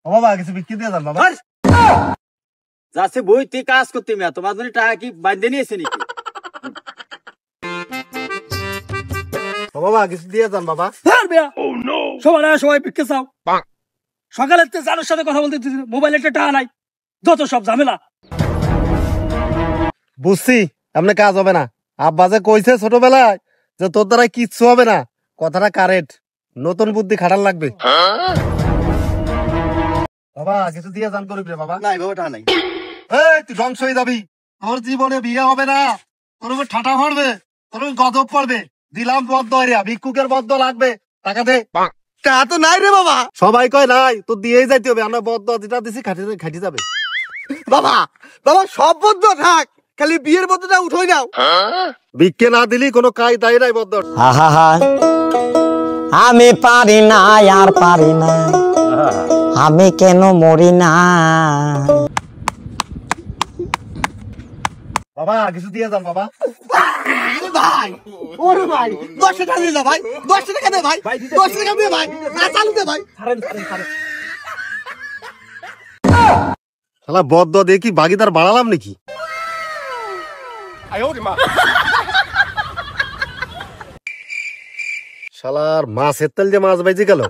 ও বাবা কিছু বিক্রি দিয়ে যান বাবা। যাচ্ছে বই তুই কাজ করতে মিয়া, তোমার জন্য টাকা কি বাঁধে নিয়েছে নাকি? ও বাবা কিছু দিয়ে যান বাবা। সবাই ভিক্ষে চাও, সকালে জানোর সাথে কথা বলতে মোবাইলে একটা টাকা নাই, যত সব ঝামেলা। বুঝছি আপনি কাজ হবে না, আব্বা যে কইছে ছোটবেলায় যে তোর দ্বারা কিচ্ছু হবে না, কথাটা কারেক্ট, নতুন বুদ্ধি খাটার লাগবে। বাবা কিছু দিয়ে যান করিব রে বাবা। নাই বাবা টাকা নাই। এই তুই ধ্বংস হয়ে যাবি, তোর জীবনে বিয়ে হবে না, তোর উপর ঠাটা পড়বে, তোর উপর গজব পড়বে। দিলাম বদ্ধ এরিয়া, ভিক্ষুকের বদ্ধ লাগবে, টাকা দে। তা তো নাই রে বাবা। সবাই কয় নাই, তোর দিয়েই যাইতে হবে, আমরা বদ্ধ যেটা দিছি খাটি যাবে। বাবা বাবা সব বদ্ধ থাক, খালি বিয়ের বদ্ধটা উঠোই নাও। ভিক্ষে না দিলি কোনো কাজ দায় নাই বদ্ধ। আমি পারি না আর পারি না, আমি কেন মরি না। বাবা কিছু দিয়ে যান বাবা। ভাই ওরে ভাই 10 টাকা দিলা ভাই, 10 টাকা দে ভাই, 10 টাকা দে ভাই, না চালু দে ভাই। শালা বদ্ধ দিয়ে কি বাগিদার বাড়ালাম নাকি? শালার মাছের তেল যে মাছ বেজে গেল।